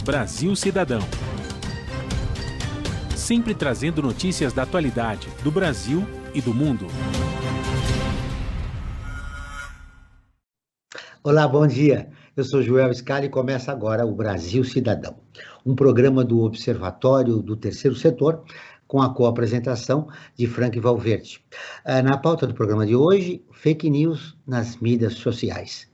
Brasil Cidadão. Sempre trazendo notícias da atualidade, do Brasil e do mundo. Olá, bom dia. Eu sou Joel Scali e começa agora o Brasil Cidadão, um programa do Observatório do Terceiro Setor, com a co-apresentação de Frank Valverde. Na pauta do programa de hoje, fake news nas mídias sociais.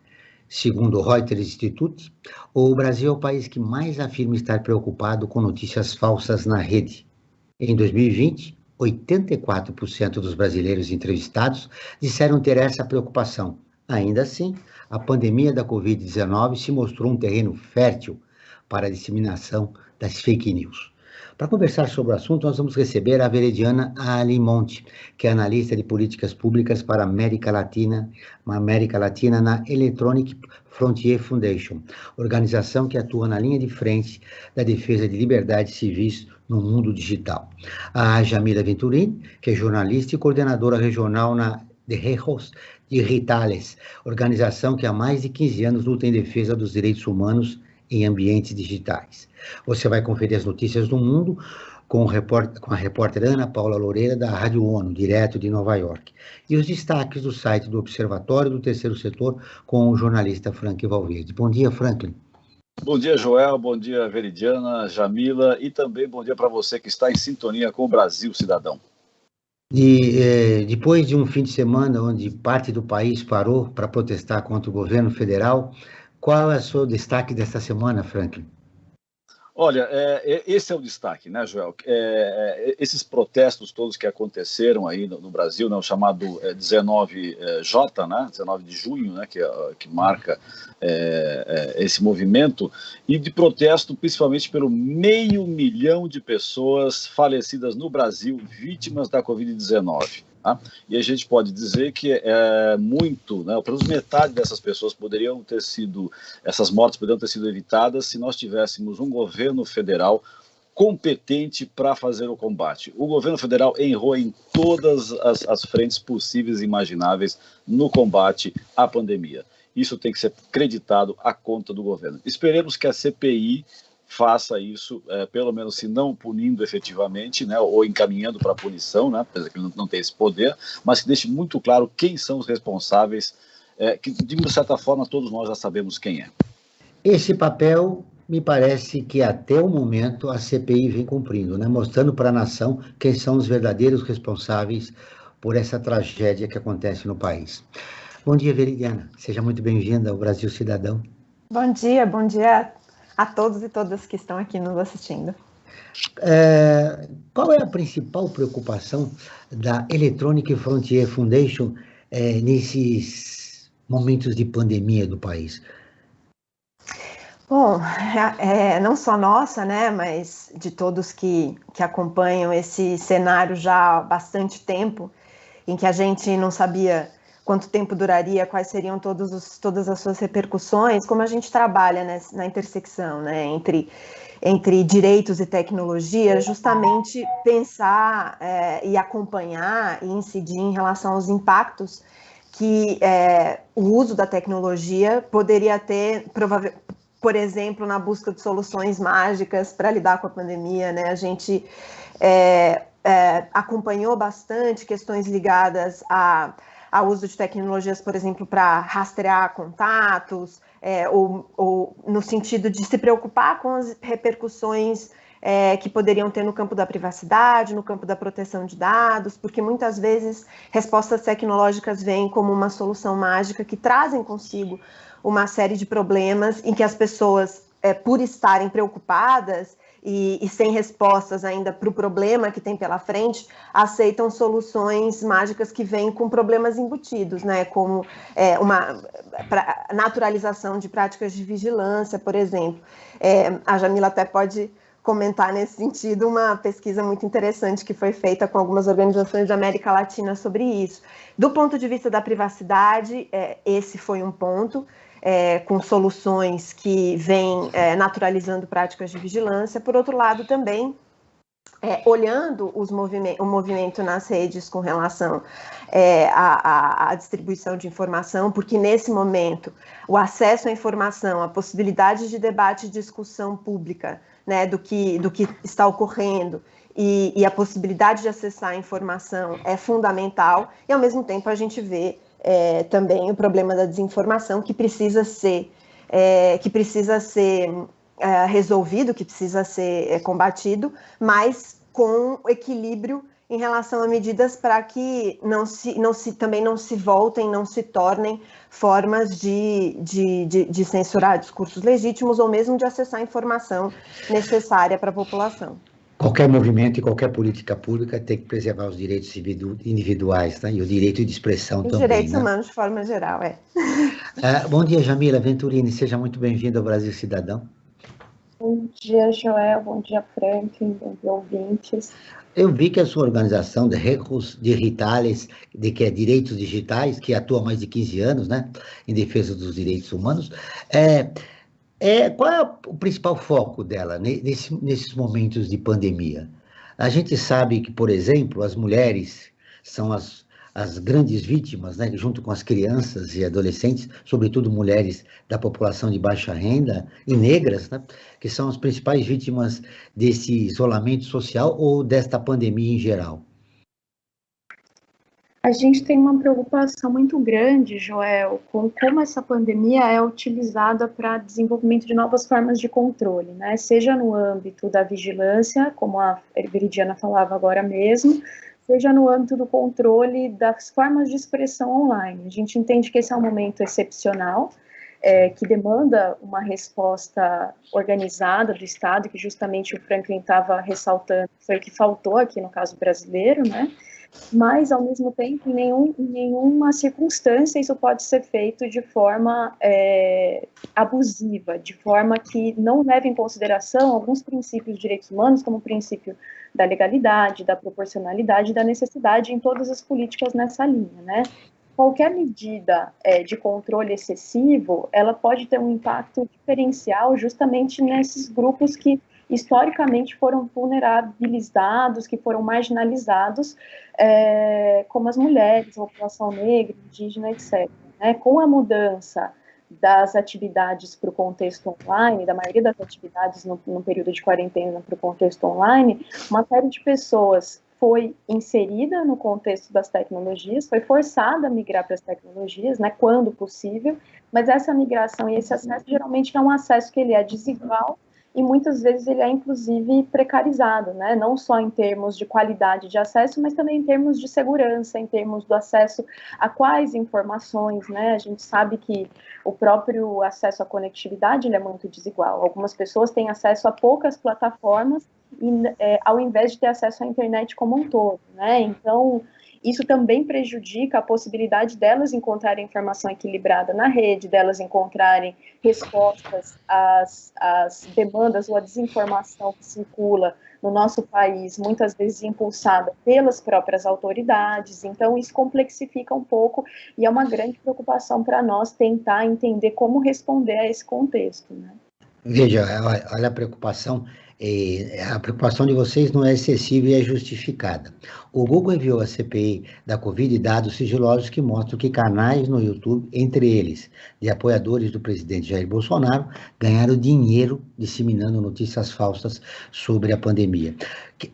Segundo o Reuters Institute, o Brasil é o país que mais afirma estar preocupado com notícias falsas na rede. Em 2020, 84% dos brasileiros entrevistados disseram ter essa preocupação. Ainda assim, a pandemia da Covid-19 se mostrou um terreno fértil para a disseminação das fake news. Para conversar sobre o assunto, nós vamos receber a Veridiana Alimonte, que é analista de políticas públicas para a América Latina na Electronic Frontier Foundation, organização que atua na linha de frente da defesa de liberdades civis no mundo digital. A Jamila Venturini, que é jornalista e coordenadora regional na Derechos Digitales, organização que há mais de 15 anos luta em defesa dos direitos humanos em ambientes digitais. Você vai conferir as notícias do mundo com a repórter Ana Paula Loureira, da Rádio ONU, direto de Nova York. E os destaques do site do Observatório do Terceiro Setor com o jornalista Frank Valverde. Bom dia, Franklin. Bom dia, Joel, bom dia, Veridiana, Jamila, e também bom dia para você que está em sintonia com o Brasil Cidadão. E depois de um fim de semana onde parte do país parou para protestar contra o governo federal, qual é o seu destaque desta semana, Franklin? Olha, esse é o destaque, né, Joel? Esses protestos todos que aconteceram aí no Brasil, né, o chamado 19J, né, 19 de junho, né, que marca esse movimento, e de protesto principalmente pelo 500 mil de pessoas falecidas no Brasil, vítimas da Covid-19. Tá? E a gente pode dizer que muito, né, pelo menos metade dessas pessoas essas mortes poderiam ter sido evitadas se nós tivéssemos um governo federal competente para fazer o combate. O governo federal errou em todas as frentes possíveis e imagináveis no combate à pandemia. Isso tem que ser creditado à conta do governo. Esperemos que a CPI faça isso, pelo menos se não punindo efetivamente, né, ou encaminhando para a punição, né, apesar que ele não tem esse poder, mas que deixe muito claro quem são os responsáveis, que de certa forma todos nós já sabemos quem é. Esse papel me parece que até o momento a CPI vem cumprindo, né, mostrando para a nação quem são os verdadeiros responsáveis por essa tragédia que acontece no país. Bom dia, Veridiana. Seja muito bem-vinda ao Brasil Cidadão. Bom dia a todos e todas que estão aqui nos assistindo. Qual é a principal preocupação da Electronic Frontier Foundation nesses momentos de pandemia do país? Bom, não só nossa, né, mas de todos que acompanham esse cenário já há bastante tempo, em que a gente não sabia quanto tempo duraria, quais seriam todas as suas repercussões, como a gente trabalha na intersecção, né, entre direitos e tecnologia, justamente pensar e acompanhar e incidir em relação aos impactos que o uso da tecnologia poderia ter, por exemplo, na busca de soluções mágicas para lidar com a pandemia, né? A gente acompanhou bastante questões ligadas ao uso de tecnologias, por exemplo, para rastrear contatos, ou no sentido de se preocupar com as repercussões que poderiam ter no campo da privacidade, no campo da proteção de dados, porque muitas vezes respostas tecnológicas vêm como uma solução mágica que trazem consigo uma série de problemas em que as pessoas, por estarem preocupadas e sem respostas ainda para o problema que tem pela frente, aceitam soluções mágicas que vêm com problemas embutidos, né? Como uma naturalização de práticas de vigilância, por exemplo. A Jamila até pode comentar nesse sentido uma pesquisa muito interessante que foi feita com algumas organizações da América Latina sobre isso. Do ponto de vista da privacidade, esse foi um ponto. Com soluções que vêm naturalizando práticas de vigilância. Por outro lado, também, olhando o movimento nas redes com relação à distribuição de informação, porque nesse momento o acesso à informação, a possibilidade de debate e discussão pública, né, do que está ocorrendo e a possibilidade de acessar a informação é fundamental, e ao mesmo tempo a gente vê também o problema da desinformação que precisa ser resolvido, que precisa ser combatido, mas com equilíbrio em relação a medidas para que também não se voltem, não se tornem formas de censurar discursos legítimos ou mesmo de acessar a informação necessária para a população. Qualquer movimento e qualquer política pública tem que preservar os direitos individuais, né? E o direito de expressão também. Os direitos humanos de forma geral, Bom dia, Jamila Venturini, seja muito bem-vinda ao Brasil Cidadão. Bom dia, Joel, bom dia, Franklin, bom dia, ouvintes. Eu vi que a sua organização, de Recursos Digitales, que é Direitos Digitais, que atua há mais de 15 anos, né, em defesa dos direitos humanos, qual é o principal foco dela nesses momentos de pandemia? A gente sabe que, por exemplo, as mulheres são as grandes vítimas, né, junto com as crianças e adolescentes, sobretudo mulheres da população de baixa renda e negras, né, que são as principais vítimas desse isolamento social ou desta pandemia em geral. A gente tem uma preocupação muito grande, Joel, com como essa pandemia é utilizada para desenvolvimento de novas formas de controle, né? Seja no âmbito da vigilância, como a Veridiana falava agora mesmo, seja no âmbito do controle das formas de expressão online. A gente entende que esse é um momento excepcional, que demanda uma resposta organizada do Estado, que justamente o Franklin estava ressaltando, foi o que faltou aqui no caso brasileiro, né? Mas, ao mesmo tempo, em nenhuma circunstância isso pode ser feito de forma abusiva, de forma que não leve em consideração alguns princípios de direitos humanos, como o princípio da legalidade, da proporcionalidade e da necessidade em todas as políticas nessa linha, né? Qualquer medida de controle excessivo, ela pode ter um impacto diferencial justamente nesses grupos que historicamente foram vulnerabilizados, que foram marginalizados, como as mulheres, a população negra, indígena, etc. Né? Com a mudança das atividades para o contexto online, da maioria das atividades no período de quarentena para o contexto online, uma série de pessoas foi inserida no contexto das tecnologias, foi forçada a migrar para as tecnologias, né, quando possível, mas essa migração e esse acesso geralmente é um acesso que ele é desigual e muitas vezes ele é inclusive precarizado, né, não só em termos de qualidade de acesso, mas também em termos de segurança, em termos do acesso a quais informações, né, a gente sabe que o próprio acesso à conectividade ele é muito desigual, algumas pessoas têm acesso a poucas plataformas, ao invés de ter acesso à internet como um todo, né? Então, isso também prejudica a possibilidade delas encontrarem informação equilibrada na rede, delas encontrarem respostas às demandas ou à desinformação que circula no nosso país, muitas vezes impulsada pelas próprias autoridades. Então, isso complexifica um pouco e é uma grande preocupação para nós tentar entender como responder a esse contexto, né? Veja, olha a preocupação. A preocupação de vocês não é excessiva e é justificada. O Google enviou à CPI da Covid dados sigilosos que mostram que canais no YouTube, entre eles de apoiadores do presidente Jair Bolsonaro, ganharam dinheiro disseminando notícias falsas sobre a pandemia,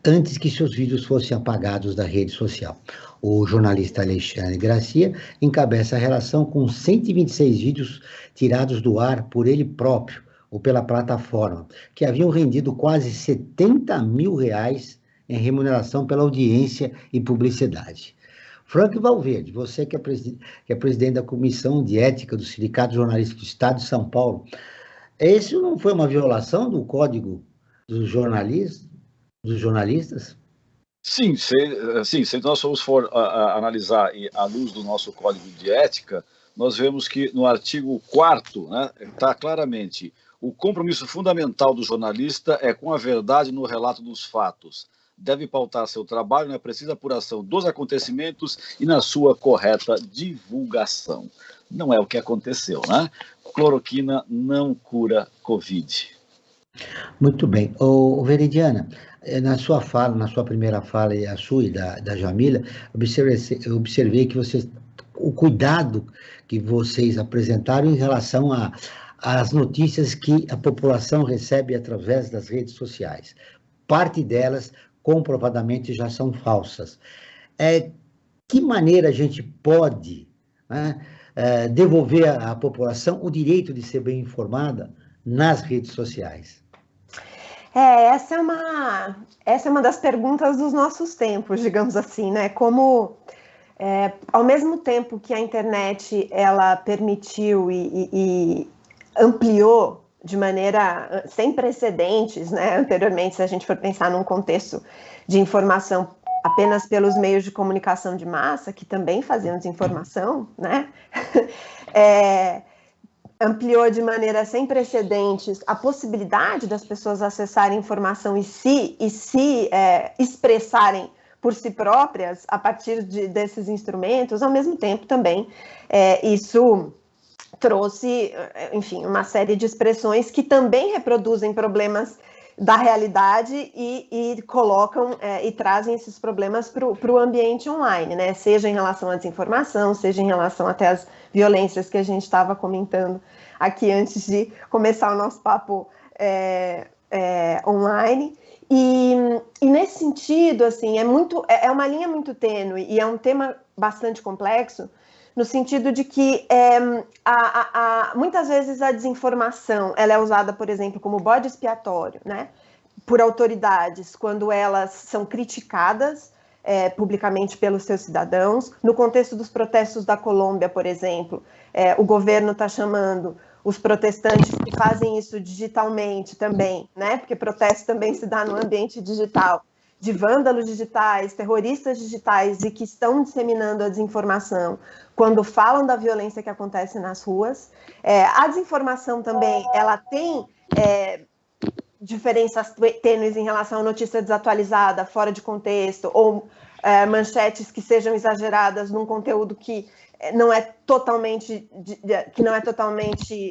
antes que seus vídeos fossem apagados da rede social. O jornalista Alexandre Gracia encabeça a relação com 126 vídeos tirados do ar por ele próprio, ou pela plataforma, que haviam rendido quase R$70 mil em remuneração pela audiência e publicidade. Franklin Valverde, você que é presidente da Comissão de Ética do Sindicato Jornalístico do Estado de São Paulo, esse não foi uma violação do Código dos jornalistas? Sim, se nós for analisar à luz do nosso Código de Ética, nós vemos que no artigo 4º, né, está claramente: o compromisso fundamental do jornalista é com a verdade no relato dos fatos. Deve pautar seu trabalho na precisa apuração dos acontecimentos e na sua correta divulgação. Não é o que aconteceu, né? Cloroquina não cura Covid. Muito bem. Veridiana, Na sua fala, na sua primeira fala, e a sua e da Jamila, eu observei que o cuidado que vocês apresentaram em relação às notícias que a população recebe através das redes sociais. Parte delas, comprovadamente, já são falsas. Que maneira a gente pode, né, devolver à população o direito de ser bem informada nas redes sociais? Essa é uma das perguntas dos nossos tempos, digamos assim, né? Como, ao mesmo tempo que a internet, ela permitiu e ampliou de maneira sem precedentes, né? Anteriormente, se a gente for pensar num contexto de informação apenas pelos meios de comunicação de massa, que também faziam desinformação, né? Ampliou de maneira sem precedentes a possibilidade das pessoas acessarem informação e se expressarem por si próprias a partir desses instrumentos. Ao mesmo tempo também isso trouxe, enfim, uma série de expressões que também reproduzem problemas da realidade e colocam e trazem esses problemas para o ambiente online, né? Seja em relação à desinformação, seja em relação até às violências que a gente estava comentando aqui antes de começar o nosso papo online. E nesse sentido, assim, é uma linha muito tênue e é um tema bastante complexo, no sentido de que muitas vezes a desinformação ela é usada, por exemplo, como bode expiatório, né, por autoridades quando elas são criticadas publicamente pelos seus cidadãos. No contexto dos protestos da Colômbia, por exemplo, o governo está chamando os protestantes que fazem isso digitalmente também, né, porque protesto também se dá no ambiente digital, de vândalos digitais, terroristas digitais e que estão disseminando a desinformação quando falam da violência que acontece nas ruas. A desinformação também, ela tem diferenças tênues em relação à notícia desatualizada, fora de contexto, ou manchetes que sejam exageradas num conteúdo que não é totalmente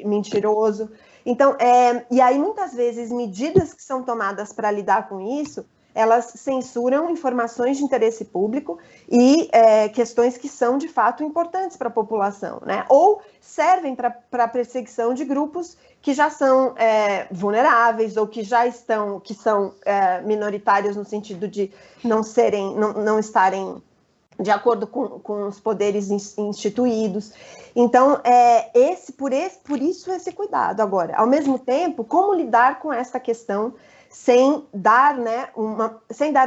mentiroso. Então, e aí muitas vezes medidas que são tomadas para lidar com isso, elas censuram informações de interesse público e questões que são, de fato, importantes para a população, né? Ou servem para a perseguição de grupos que já são vulneráveis ou que são minoritários no sentido de não estarem de acordo com os poderes instituídos. Então, por isso esse cuidado. Agora, ao mesmo tempo, como lidar com essa questão sem dar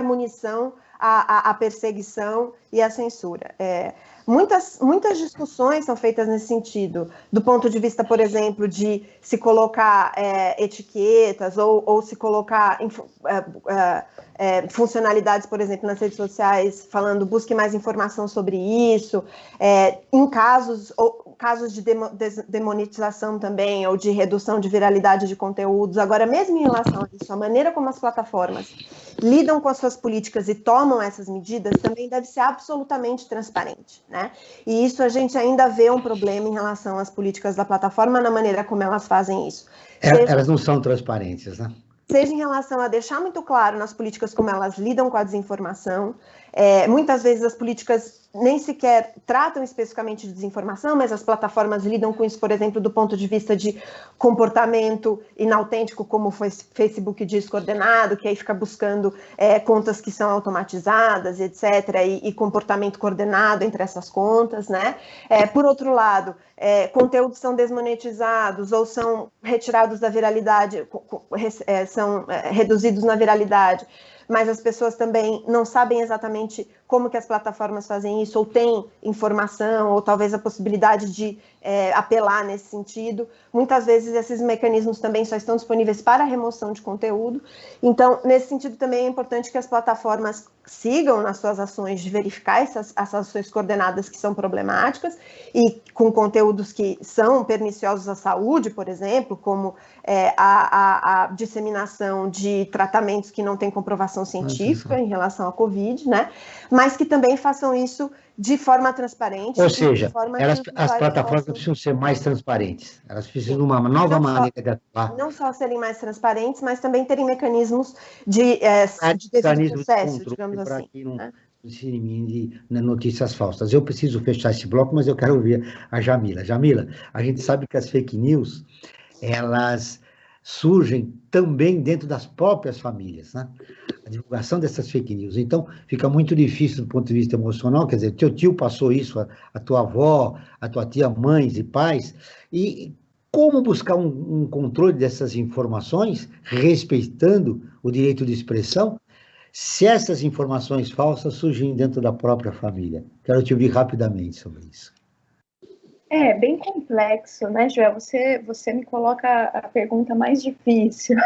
munição à perseguição e à censura? Muitas discussões são feitas nesse sentido, do ponto de vista, por exemplo, de se colocar etiquetas ou se colocar funcionalidades, por exemplo, nas redes sociais, falando busque mais informação sobre isso, em casos de demonetização também, ou de redução de viralidade de conteúdos. Agora, mesmo em relação a isso, a maneira como as plataformas lidam com as suas políticas e tomam essas medidas também deve ser absolutamente transparente, né? E isso a gente ainda vê um problema em relação às políticas da plataforma, na maneira como elas fazem isso. Elas não são transparentes, né? Seja em relação a deixar muito claro nas políticas como elas lidam com a desinformação. Muitas vezes as políticas nem sequer tratam especificamente de desinformação, mas as plataformas lidam com isso, por exemplo, do ponto de vista de comportamento inautêntico, como o Facebook diz, coordenado, que aí fica buscando contas que são automatizadas, etc., e comportamento coordenado entre essas contas, né? Por outro lado, conteúdos são desmonetizados ou são retirados da viralidade, são reduzidos na viralidade, mas as pessoas também não sabem exatamente como que as plataformas fazem isso, ou têm informação, ou talvez a possibilidade de apelar nesse sentido. Muitas vezes esses mecanismos também só estão disponíveis para a remoção de conteúdo. Então, nesse sentido também é importante que as plataformas sigam nas suas ações de verificar essas ações coordenadas que são problemáticas e com conteúdos que são perniciosos à saúde, por exemplo, como a disseminação de tratamentos que não têm comprovação científica em relação à Covid, né? Mas que também façam isso de forma transparente. Ou seja, forma as plataformas precisam ser mais transparentes. Elas precisam de uma nova maneira de atuar. Não só serem mais transparentes, mas também terem mecanismos de devido processo, digamos assim. Para que não se elimine notícias falsas. Eu preciso fechar esse bloco, mas eu quero ouvir a Jamila. Jamila, a gente sabe que as fake news, elas surgem também dentro das próprias famílias, né? A divulgação dessas fake news. Então, fica muito difícil do ponto de vista emocional, quer dizer, teu tio passou isso, a tua avó, a tua tia, mães e pais, e como buscar um controle dessas informações, respeitando o direito de expressão, se essas informações falsas surgem dentro da própria família? Quero te ouvir rapidamente sobre isso. É bem complexo, né, Joel? Você me coloca a pergunta mais difícil.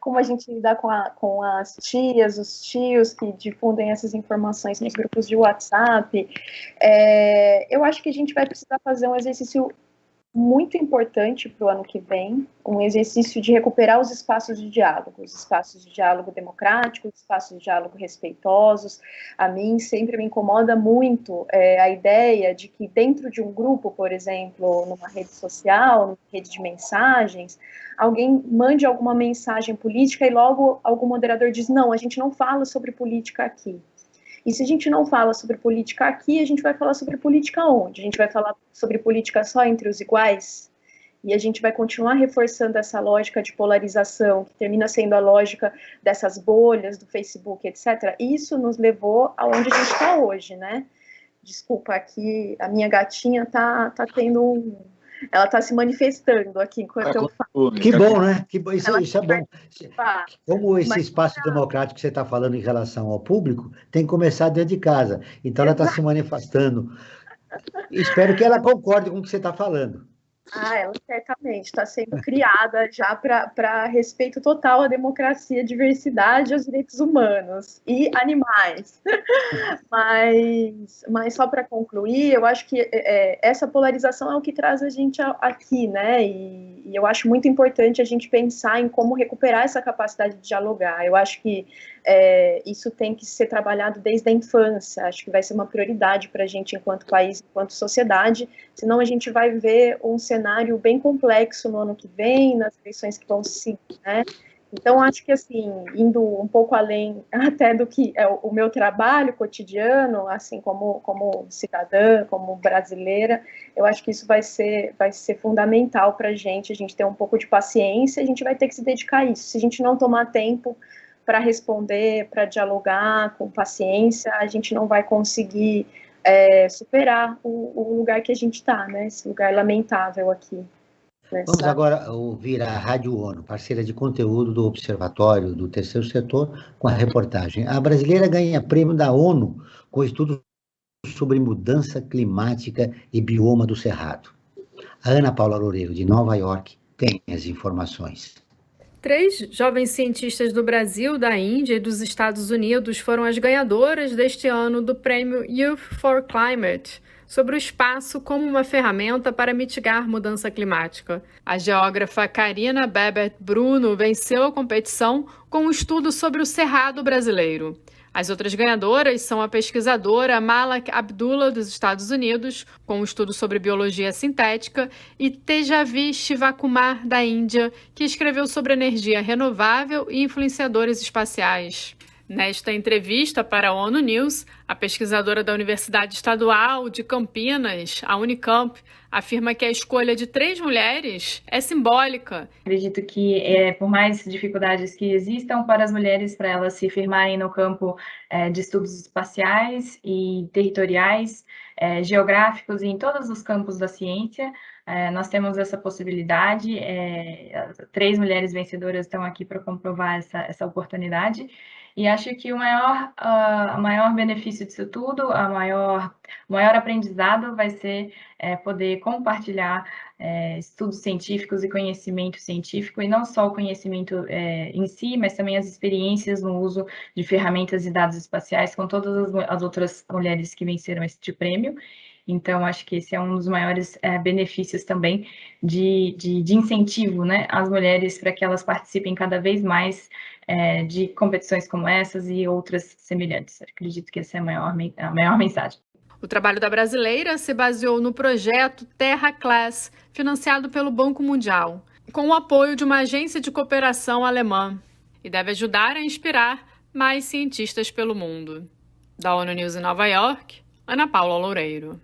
Como a gente lidar com as tias, os tios que difundem essas informações nos grupos de WhatsApp. Eu acho que a gente vai precisar fazer um exercício muito importante para o ano que vem, um exercício de recuperar os espaços de diálogo democrático, os espaços de diálogo respeitosos. A mim sempre me incomoda muito a ideia de que dentro de um grupo, por exemplo, numa rede social, numa rede de mensagens, alguém mande alguma mensagem política e logo algum moderador diz, não, a gente não fala sobre política aqui. E se a gente não fala sobre política aqui, a gente vai falar sobre política onde? A gente vai falar sobre política só entre os iguais? E a gente vai continuar reforçando essa lógica de polarização, que termina sendo a lógica dessas bolhas do Facebook, etc. Isso nos levou aonde a gente está hoje, né? Desculpa, aqui a minha gatinha tá tendo ela está se manifestando aqui enquanto eu falo. Que bom, né? Isso é bom. Como esse espaço democrático que você está falando em relação ao público, tem que começar dentro de casa. Então, ela está se manifestando. Espero que ela concorde com o que você está falando. Ela certamente está sendo criada já para respeito total à democracia, diversidade, aos direitos humanos e animais. Mas só para concluir, eu acho que essa polarização é o que traz a gente aqui, né? E eu acho muito importante a gente pensar em como recuperar essa capacidade de dialogar. Eu acho que isso tem que ser trabalhado desde a infância. Acho que vai ser uma prioridade para a gente enquanto país, enquanto sociedade, senão a gente vai ver um cenário bem complexo no ano que vem, nas eleições que vão seguir, né? Então, acho que, assim, indo um pouco além até do que é o meu trabalho cotidiano, assim, como cidadã, como brasileira, eu acho que isso vai ser fundamental para a gente ter um pouco de paciência, a gente vai ter que se dedicar a isso. Se a gente não tomar tempo para responder, para dialogar com paciência, a gente não vai conseguir superar o lugar que a gente está, né? Esse lugar lamentável aqui. Vamos agora ouvir a Rádio ONU, parceira de conteúdo do Observatório do Terceiro Setor, com a reportagem. A brasileira ganha prêmio da ONU com estudos sobre mudança climática e bioma do Cerrado. A Ana Paula Loureiro, de Nova York, tem as informações. 3 jovens cientistas do Brasil, da Índia e dos Estados Unidos foram as ganhadoras deste ano do prêmio Youth for Climate, sobre o espaço como uma ferramenta para mitigar mudança climática. A geógrafa Karina Bebert Bruno venceu a competição com um estudo sobre o Cerrado brasileiro. As outras ganhadoras são a pesquisadora Malak Abdullah, dos Estados Unidos, com um estudo sobre biologia sintética, e Tejavi Shivakumar, da Índia, que escreveu sobre energia renovável e influenciadores espaciais. Nesta entrevista para a ONU News, a pesquisadora da Universidade Estadual de Campinas, a Unicamp, afirma que a escolha de 3 mulheres é simbólica. Acredito que, por mais dificuldades que existam para as mulheres, para elas se firmarem no campo de estudos espaciais e territoriais, geográficos e em todos os campos da ciência, nós temos essa possibilidade. 3 mulheres vencedoras estão aqui para comprovar essa oportunidade. E acho que o maior benefício disso tudo, o maior aprendizado vai ser poder compartilhar estudos científicos e conhecimento científico, e não só o conhecimento em si, mas também as experiências no uso de ferramentas e dados espaciais com todas as outras mulheres que venceram este prêmio. Então, acho que esse é um dos maiores benefícios também de incentivo, né, às mulheres para que elas participem cada vez mais de competições como essas e outras semelhantes. Acredito que essa é a maior mensagem. O trabalho da brasileira se baseou no projeto Terra Class, financiado pelo Banco Mundial, com o apoio de uma agência de cooperação alemã, e deve ajudar a inspirar mais cientistas pelo mundo. Da ONU News em Nova York, Ana Paula Loureiro.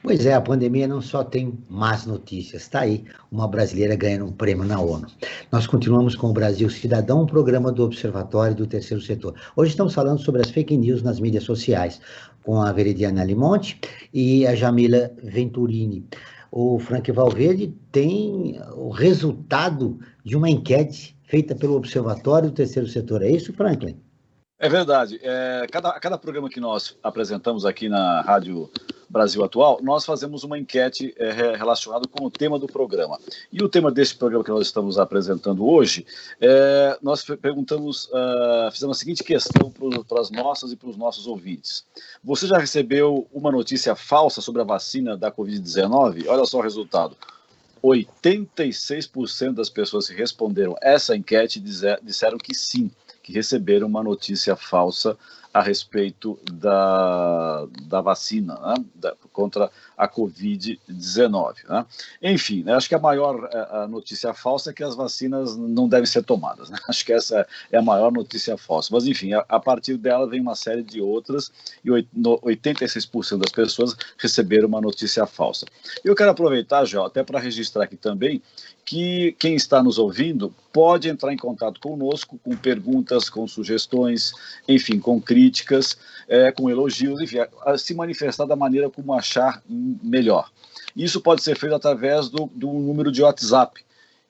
Pois é, a pandemia não só tem más notícias, está aí uma brasileira ganhando um prêmio na ONU. Nós continuamos com o Brasil Cidadão, um programa do Observatório do Terceiro Setor. Hoje estamos falando sobre as fake news nas mídias sociais, com a Veridiana Limonte e a Jamila Venturini. O Frank Valverde tem o resultado de uma enquete feita pelo Observatório do Terceiro Setor. É isso, Franklin? É verdade. Cada programa que nós apresentamos aqui na Rádio Brasil Atual, nós fazemos uma enquete relacionada com o tema do programa. E o tema desse programa que nós estamos apresentando hoje, nós perguntamos, fizemos a seguinte questão para as nossas e para os nossos ouvintes. Você já recebeu uma notícia falsa sobre a vacina da Covid-19? Olha só o resultado. 86% das pessoas que responderam essa enquete disseram que sim, que receberam uma notícia falsa a respeito da vacina, né, contra a Covid-19. Né? Enfim, acho que a maior notícia falsa é que as vacinas não devem ser tomadas. Né? Acho que essa é a maior notícia falsa. Mas, enfim, a partir dela vem uma série de outras e 86% das pessoas receberam uma notícia falsa. Eu quero aproveitar, já até para registrar aqui também, que quem está nos ouvindo pode entrar em contato conosco com perguntas, com sugestões, enfim, com críticas, com elogios, enfim, a se manifestar da maneira como achar melhor. Isso pode ser feito através do número de WhatsApp,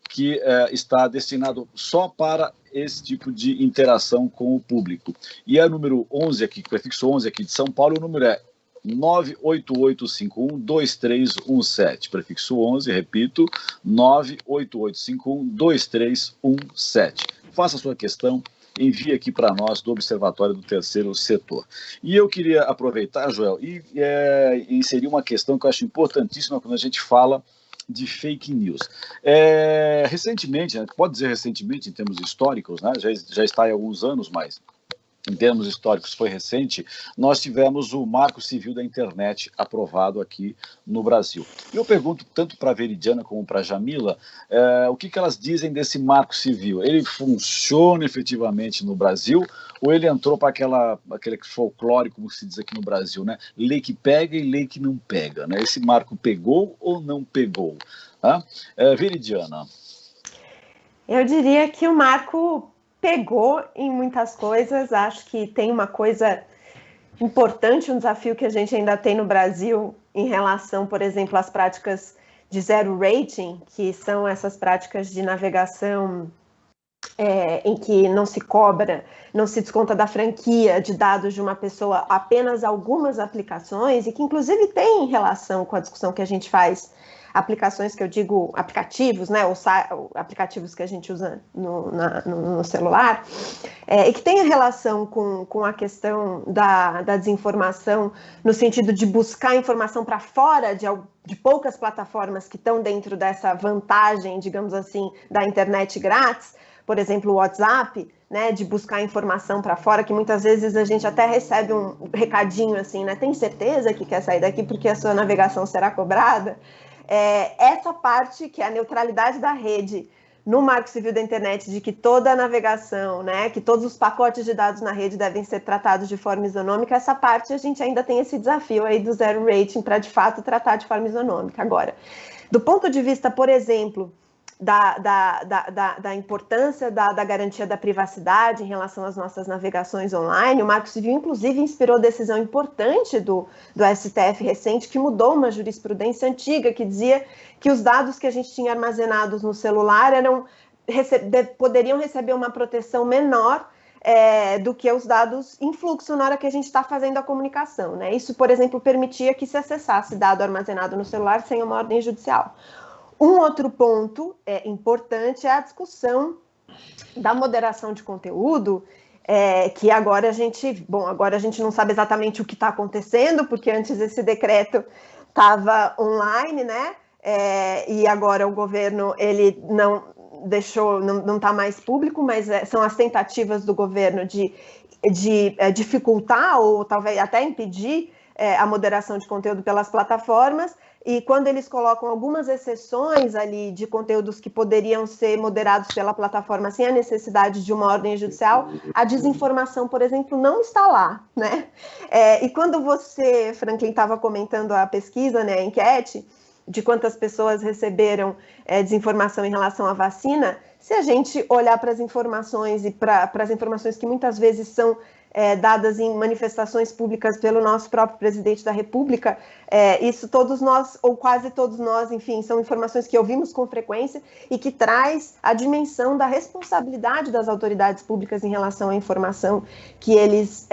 que está destinado só para esse tipo de interação com o público. E é o número 11 aqui, prefixo 11 aqui de São Paulo, o número é 98851-2317, prefixo 11, repito, 98851-2317. Faça a sua questão, envie aqui para nós do Observatório do Terceiro Setor. E eu queria aproveitar, Joel, e inserir uma questão que eu acho importantíssima quando a gente fala de fake news. Recentemente, né, pode dizer recentemente em termos históricos, né, já está há alguns anos, mas em termos históricos foi recente, nós tivemos o Marco Civil da Internet aprovado aqui no Brasil. Eu pergunto tanto para a Veridiana como para a Jamila, o que elas dizem desse Marco Civil? Ele funciona efetivamente no Brasil ou ele entrou para aquele folclore, como se diz aqui no Brasil, né? Lei que pega e lei que não pega, né? Esse marco pegou ou não pegou? Veridiana. Eu diria que o marco pegou em muitas coisas. Acho que tem uma coisa importante, um desafio que a gente ainda tem no Brasil em relação, por exemplo, às práticas de zero rating, que são essas práticas de navegação em que não se cobra, não se desconta da franquia de dados de uma pessoa apenas algumas aplicações, e que inclusive tem relação com a discussão que a gente faz, aplicações que eu digo aplicativos, né, ou aplicativos que a gente usa no celular, e que tem relação com a questão da desinformação, no sentido de buscar informação para fora de poucas plataformas que estão dentro dessa vantagem, digamos assim, da internet grátis, por exemplo, o WhatsApp, né, de buscar informação para fora, que muitas vezes a gente até recebe um recadinho assim, né, tem certeza que quer sair daqui porque a sua navegação será cobrada? Essa parte, que é a neutralidade da rede no Marco Civil da Internet, de que toda a navegação, né, que todos os pacotes de dados na rede devem ser tratados de forma isonômica, essa parte a gente ainda tem esse desafio aí do zero rating para, de fato, tratar de forma isonômica. Agora, do ponto de vista, por exemplo, da importância da garantia da privacidade em relação às nossas navegações online, o Marco Civil, inclusive, inspirou decisão importante do STF recente, que mudou uma jurisprudência antiga, que dizia que os dados que a gente tinha armazenados no celular poderiam receber uma proteção menor do que os dados em fluxo na hora que a gente está fazendo a comunicação, né? Isso, por exemplo, permitia que se acessasse dado armazenado no celular sem uma ordem judicial. Um outro ponto importante é a discussão da moderação de conteúdo, que agora a gente não sabe exatamente o que está acontecendo, porque antes esse decreto estava online, né? E agora o governo ele não deixou, não está mais público, mas são as tentativas do governo de dificultar ou talvez até impedir a moderação de conteúdo pelas plataformas, e quando eles colocam algumas exceções ali de conteúdos que poderiam ser moderados pela plataforma sem a necessidade de uma ordem judicial, a desinformação, por exemplo, não está lá, né? E quando você, Franklin, estava comentando a pesquisa, né, a enquete, de quantas pessoas receberam desinformação em relação à vacina, se a gente olhar para as informações e para as informações que muitas vezes são dadas em manifestações públicas pelo nosso próprio presidente da República, isso todos nós, ou quase todos nós, enfim, são informações que ouvimos com frequência e que traz a dimensão da responsabilidade das autoridades públicas em relação à informação que eles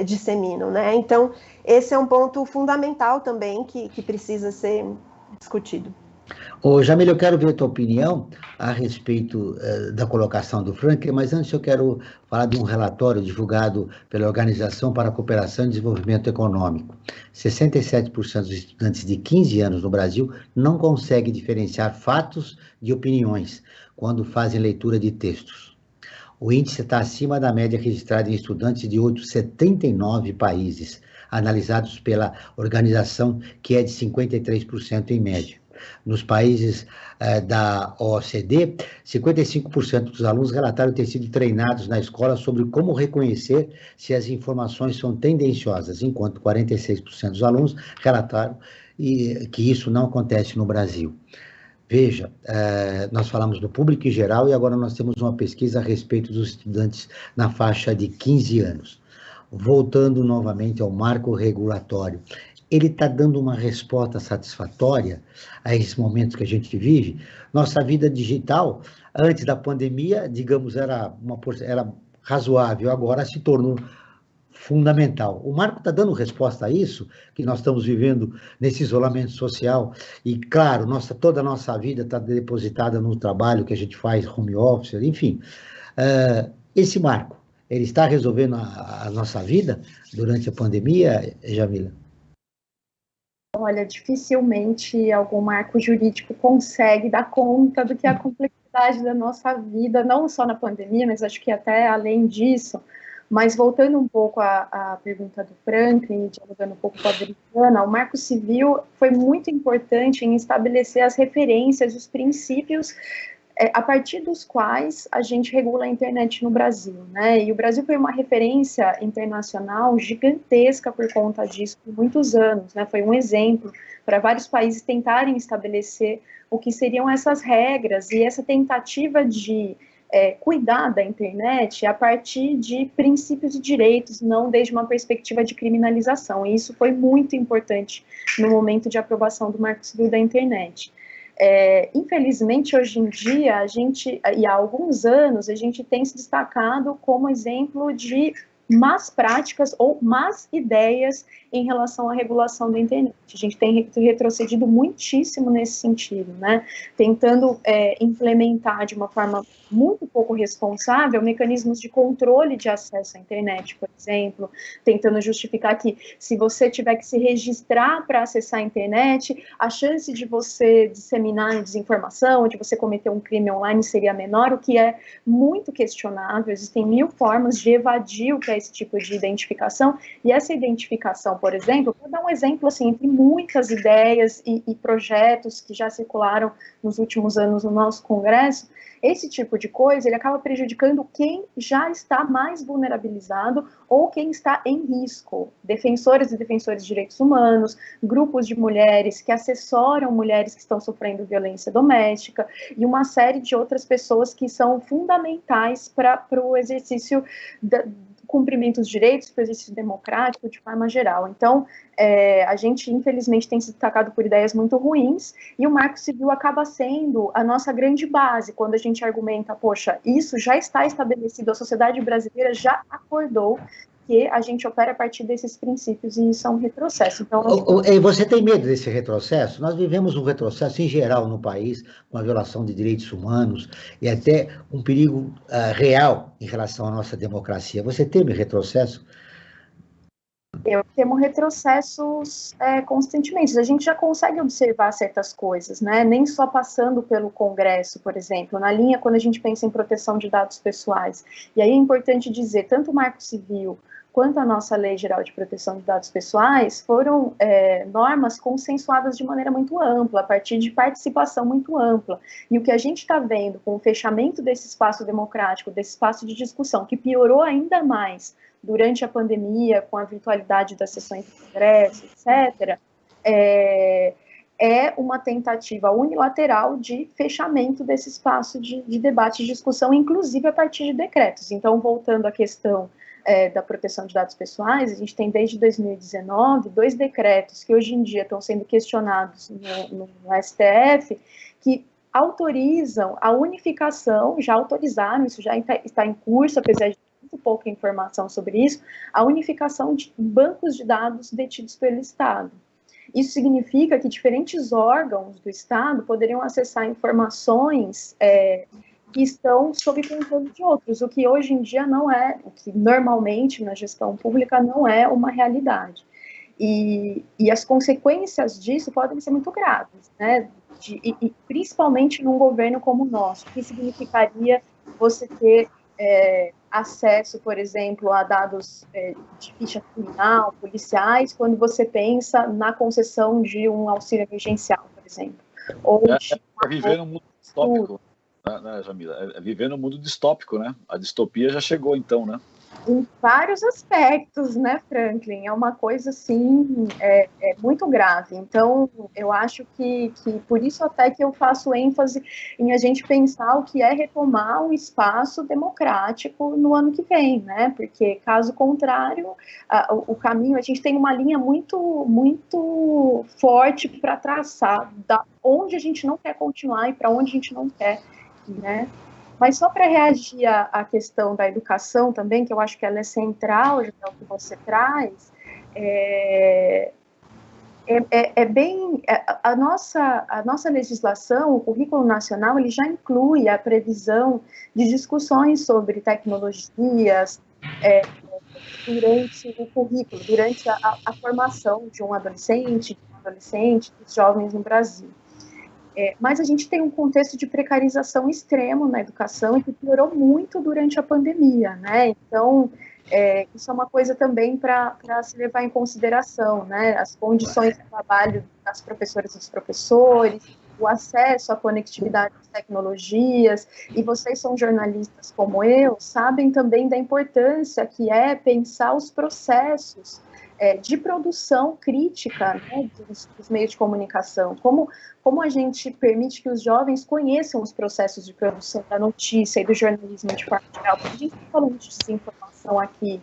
disseminam, né? Então, esse é um ponto fundamental também que precisa ser discutido. Ô, Jamila, eu quero ver a tua opinião a respeito da colocação do Franklin, mas antes eu quero falar de um relatório divulgado pela Organização para a Cooperação e Desenvolvimento Econômico. 67% dos estudantes de 15 anos no Brasil não conseguem diferenciar fatos de opiniões quando fazem leitura de textos. O índice está acima da média registrada em estudantes de outros 79 países, analisados pela organização, que é de 53% em média. Nos países da OECD, 55% dos alunos relataram ter sido treinados na escola sobre como reconhecer se as informações são tendenciosas, enquanto 46% dos alunos relataram que isso não acontece no Brasil. Veja, nós falamos do público em geral e agora nós temos uma pesquisa a respeito dos estudantes na faixa de 15 anos. Voltando novamente ao marco regulatório, ele está dando uma resposta satisfatória a esses momentos que a gente vive? Nossa vida digital, antes da pandemia, digamos, era razoável, agora se tornou fundamental. O marco está dando resposta a isso, que nós estamos vivendo nesse isolamento social, e claro, toda a nossa vida está depositada no trabalho que a gente faz, home office, enfim. Esse marco, ele está resolvendo a nossa vida durante a pandemia, Jamila? Olha, dificilmente algum marco jurídico consegue dar conta do que é a complexidade da nossa vida, não só na pandemia, mas acho que até além disso. Mas voltando um pouco à pergunta do Franklin, dialogando um pouco com a Adriana, o Marco Civil foi muito importante em estabelecer as referências, os princípios a partir dos quais a gente regula a internet no Brasil, né? E o Brasil foi uma referência internacional gigantesca por conta disso por muitos anos, né? Foi um exemplo para vários países tentarem estabelecer o que seriam essas regras e essa tentativa de cuidar da internet a partir de princípios e direitos, não desde uma perspectiva de criminalização. E isso foi muito importante no momento de aprovação do Marco Civil da internet. Infelizmente, hoje em dia, e há alguns anos, a gente tem se destacado como exemplo de más práticas ou más ideias em relação à regulação da internet. A gente tem retrocedido muitíssimo nesse sentido, né? Tentando implementar de uma forma muito pouco responsável mecanismos de controle de acesso à internet, por exemplo, tentando justificar que se você tiver que se registrar para acessar a internet, a chance de você disseminar desinformação, de você cometer um crime online seria menor, o que é muito questionável. Existem 1000 formas de evadir o que é esse tipo de identificação, e essa identificação, por exemplo, vou dar um exemplo assim, entre muitas ideias e projetos que já circularam nos últimos anos no nosso Congresso, esse tipo de coisa, ele acaba prejudicando quem já está mais vulnerabilizado ou quem está em risco. Defensoras e defensores de direitos humanos, grupos de mulheres que assessoram mulheres que estão sofrendo violência doméstica e uma série de outras pessoas que são fundamentais para o exercício cumprimento dos direitos, para o exercício democrático de forma geral. Então, a gente, infelizmente, tem se destacado por ideias muito ruins, e o Marco Civil acaba sendo a nossa grande base, quando a gente argumenta, poxa, isso já está estabelecido, a sociedade brasileira já acordou que a gente opera a partir desses princípios, e isso é um retrocesso. Então, você tem medo desse retrocesso? Nós vivemos um retrocesso em geral no país, com a violação de direitos humanos e até um perigo real em relação à nossa democracia. Você teme retrocesso? Eu temo retrocessos constantemente. A gente já consegue observar certas coisas, né? Nem só passando pelo Congresso, por exemplo, na linha quando a gente pensa em proteção de dados pessoais. E aí é importante dizer, tanto o Marco Civil quanto à nossa Lei Geral de Proteção de Dados Pessoais, foram normas consensuadas de maneira muito ampla, a partir de participação muito ampla. E o que a gente está vendo com o fechamento desse espaço democrático, desse espaço de discussão, que piorou ainda mais durante a pandemia, com a virtualidade das sessões do Congresso, etc., é uma tentativa unilateral de fechamento desse espaço de debate e discussão, inclusive a partir de decretos. Então, voltando à questão da proteção de dados pessoais, a gente tem desde 2019 2 decretos que hoje em dia estão sendo questionados no STF, que autorizam a unificação, já autorizaram, isso já está em curso, apesar de muito pouca informação sobre isso, a unificação de bancos de dados detidos pelo Estado. Isso significa que diferentes órgãos do Estado poderiam acessar informações que estão sob controle de outros, o que hoje em dia não é, o que normalmente na gestão pública não é uma realidade. E as consequências disso podem ser muito graves, né? E principalmente num governo como o nosso, que significaria você ter acesso, por exemplo, a dados de ficha criminal, policiais, quando você pensa na concessão de um auxílio emergencial, por exemplo. Ou viver num mundo distópico, né, Jamila? Viver num mundo distópico, né? A distopia já chegou, então, né? Em vários aspectos, né, Franklin? É uma coisa, assim, muito grave. Então, eu acho que por isso até que eu faço ênfase em a gente pensar o que é retomar um espaço democrático no ano que vem, né? Porque, caso contrário, o caminho, a gente tem uma linha muito, muito forte para traçar, da onde a gente não quer continuar e para onde a gente não quer ir, né? Mas só para reagir à questão da educação também, que eu acho que ela é central, já é o que você traz, a nossa legislação, o currículo nacional, ele já inclui a previsão de discussões sobre tecnologias durante o currículo, durante a formação de um adolescente, dos jovens no Brasil. Mas a gente tem um contexto de precarização extremo na educação e que piorou muito durante a pandemia, né? Então, isso é uma coisa também para se levar em consideração, né? As condições de trabalho das professoras e dos professores, o acesso à conectividade das tecnologias, e vocês são jornalistas como eu, sabem também da importância que é pensar os processos de produção crítica, né, dos meios de comunicação, como a gente permite que os jovens conheçam os processos de produção da notícia e do jornalismo de forma geral, porque a gente está falando de desinformação aqui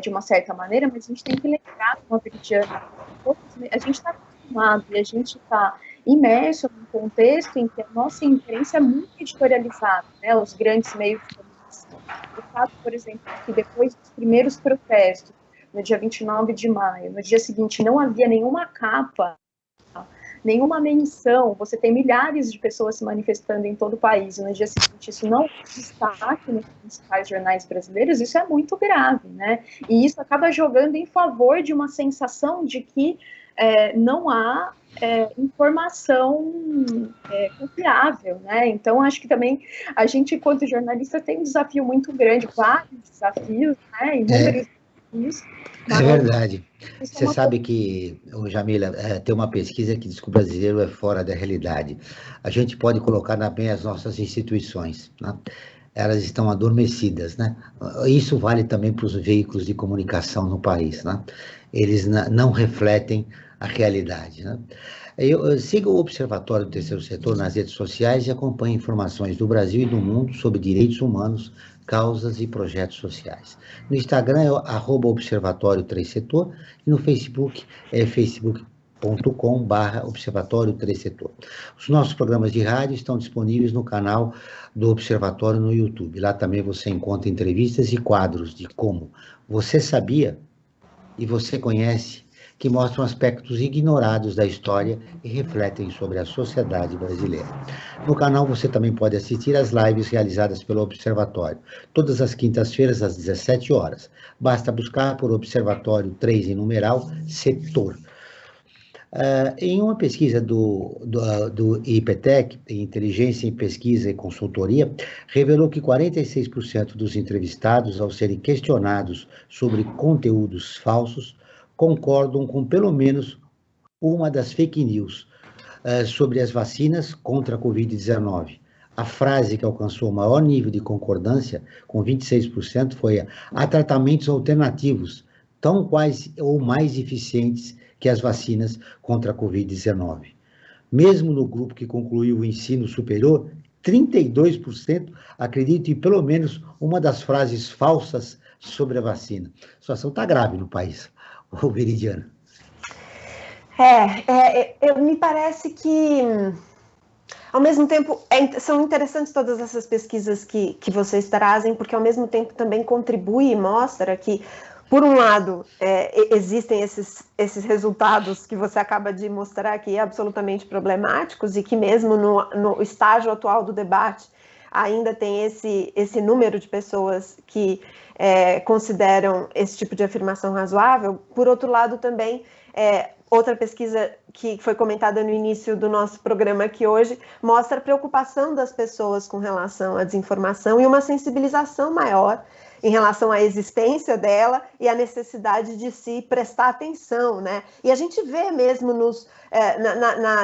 de uma certa maneira, mas a gente tem que lembrar, como a gente está acostumado e a gente está imerso num contexto em que a nossa imprensa é muito editorializada, né, os grandes meios de comunicação. O fato, por exemplo, que depois dos primeiros protestos, no dia 29 de maio, no dia seguinte não havia nenhuma capa, nenhuma menção, você tem milhares de pessoas se manifestando em todo o país, e no dia seguinte isso não destaque nos principais jornais brasileiros, isso é muito grave, né? E isso acaba jogando em favor de uma sensação de que não há informação confiável, né? Então, acho que também a gente, enquanto jornalista, tem um desafio muito grande, vários desafios, né? Inúmeros desafios. É verdade. Você sabe que, Jamila, tem uma pesquisa que diz que o brasileiro é fora da realidade. A gente pode colocar bem as nossas instituições, né? Elas estão adormecidas, né? Isso vale também para os veículos de comunicação no país, né? Eles não refletem a realidade, né? Eu sigo o Observatório do Terceiro Setor nas redes sociais e acompanho informações do Brasil e do mundo sobre direitos humanos, causas e projetos sociais. No Instagram é @Observatório 3 Setor e no Facebook é facebook.com/Observatório 3 Setor. Os nossos programas de rádio estão disponíveis no canal do Observatório no YouTube. Lá também você encontra entrevistas e quadros de como você sabia e você conhece, que mostram aspectos ignorados da história e refletem sobre a sociedade brasileira. No canal você também pode assistir às lives realizadas pelo Observatório, todas as quintas-feiras às 17 horas. Basta buscar por Observatório 3 em numeral Setor. Em uma pesquisa do IPTEC, Inteligência em Pesquisa e Consultoria, revelou que 46% dos entrevistados, ao serem questionados sobre conteúdos falsos, concordam com pelo menos uma das fake news sobre as vacinas contra a Covid-19. A frase que alcançou o maior nível de concordância, com 26%, foi: há tratamentos alternativos, tão quais ou mais eficientes que as vacinas contra a Covid-19. Mesmo no grupo que concluiu o ensino superior, 32% acreditam em pelo menos uma das frases falsas sobre a vacina. A situação está grave no país, Veridiana. Me parece que, ao mesmo tempo, são interessantes todas essas pesquisas que vocês trazem, porque ao mesmo tempo também contribui e mostra que, por um lado, existem esses resultados que você acaba de mostrar aqui, absolutamente problemáticos, e que mesmo no estágio atual do debate ainda tem esse número de pessoas que consideram esse tipo de afirmação razoável. Por outro lado, também, outra pesquisa que foi comentada no início do nosso programa aqui hoje mostra a preocupação das pessoas com relação à desinformação e uma sensibilização maior em relação à existência dela e à necessidade de se prestar atenção, né? E a gente vê mesmo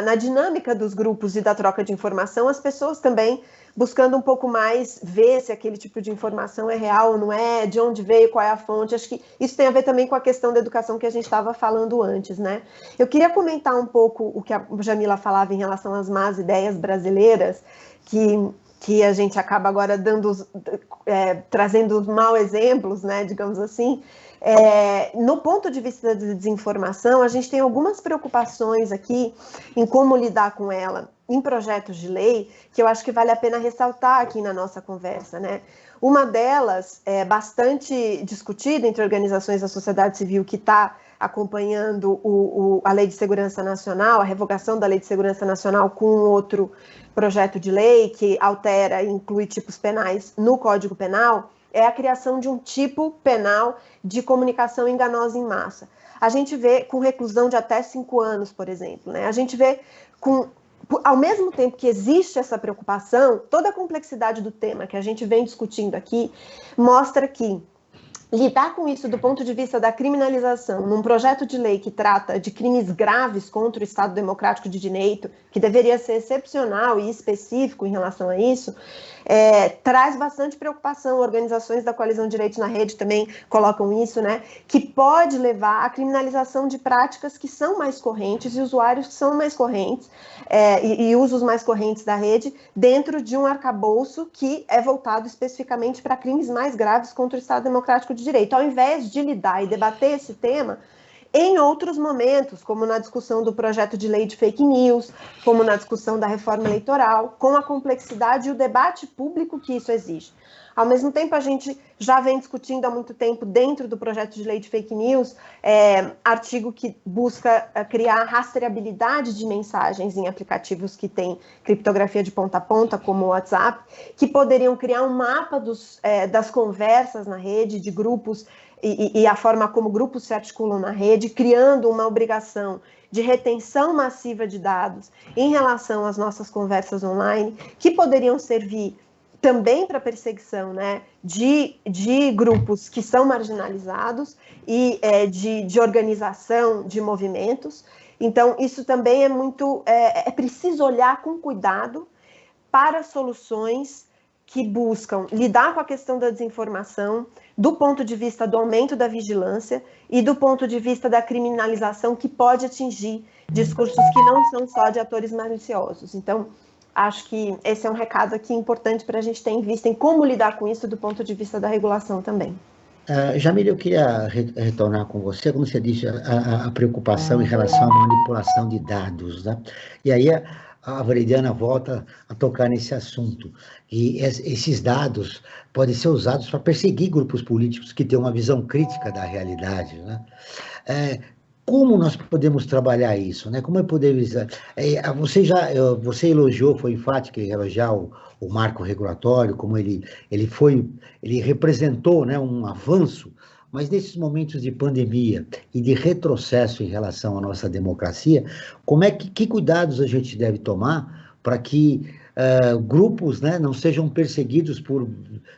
na dinâmica dos grupos e da troca de informação, as pessoas também buscando um pouco mais ver se aquele tipo de informação é real ou não é, de onde veio, qual é a fonte. Acho que isso tem a ver também com a questão da educação que a gente estava falando antes, né? Eu queria comentar um pouco o que a Jamila falava em relação às más ideias brasileiras, que a gente acaba agora trazendo os maus exemplos, né, digamos assim. No ponto de vista da desinformação, a gente tem algumas preocupações aqui em como lidar com ela em projetos de lei, que eu acho que vale a pena ressaltar aqui na nossa conversa, né? Uma delas é bastante discutida entre organizações da sociedade civil que está acompanhando a Lei de Segurança Nacional, a revogação da Lei de Segurança Nacional com outro projeto de lei que altera e inclui tipos penais no Código Penal, é a criação de um tipo penal de comunicação enganosa em massa. A gente vê com reclusão de até 5 anos, por exemplo, né? A gente vê ao mesmo tempo que existe essa preocupação, toda a complexidade do tema que a gente vem discutindo aqui mostra que lidar com isso do ponto de vista da criminalização num projeto de lei que trata de crimes graves contra o Estado Democrático de Direito, que deveria ser excepcional e específico em relação a isso, traz bastante preocupação. Organizações da Coalizão Direitos na Rede também colocam isso, né? Que pode levar à criminalização de práticas que são mais correntes e usuários que são mais correntes e usos mais correntes da rede dentro de um arcabouço que é voltado especificamente para crimes mais graves contra o Estado Democrático de Direito. Ao invés de lidar e debater esse tema em outros momentos, como na discussão do projeto de lei de fake news, como na discussão da reforma eleitoral, com a complexidade e o debate público que isso exige. Ao mesmo tempo, a gente já vem discutindo há muito tempo, dentro do projeto de lei de fake news, artigo que busca criar rastreabilidade de mensagens em aplicativos que têm criptografia de ponta a ponta, como o WhatsApp, que poderiam criar um mapa das conversas na rede, de grupos, e a forma como grupos se articulam na rede, criando uma obrigação de retenção massiva de dados em relação às nossas conversas online, que poderiam servir também para perseguição, né, de grupos que são marginalizados e de organização de movimentos. Então, isso também é preciso olhar com cuidado para soluções que buscam lidar com a questão da desinformação do ponto de vista do aumento da vigilância e do ponto de vista da criminalização que pode atingir discursos que não são só de atores maliciosos. Então, acho que esse é um recado aqui importante para a gente ter em vista em como lidar com isso do ponto de vista da regulação também. Jamila, eu queria retornar com você, como você disse, a preocupação em relação à manipulação de dados, né? E aí a Veridiana volta a tocar nesse assunto. E esses dados podem ser usados para perseguir grupos políticos que têm uma visão crítica da realidade, né? Como nós podemos trabalhar isso, né? Como podemos... Você elogiou, foi enfática em elogiar o marco regulatório, como ele representou, né, um avanço Mas nesses momentos de pandemia e de retrocesso em relação à nossa democracia, que cuidados a gente deve tomar para que grupos, né, não sejam perseguidos por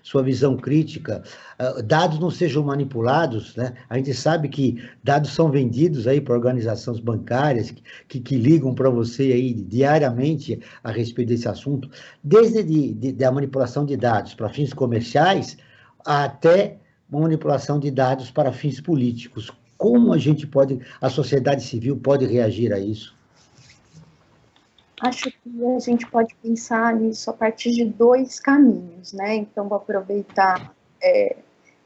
sua visão crítica, dados não sejam manipulados, né? A gente sabe que dados são vendidos aí para organizações bancárias que ligam para você aí diariamente a respeito desse assunto, desde a manipulação de dados para fins comerciais até manipulação de dados para fins políticos. Como a sociedade civil pode reagir a isso? Acho que a gente pode pensar nisso a partir de 2 caminhos, né? Então, vou aproveitar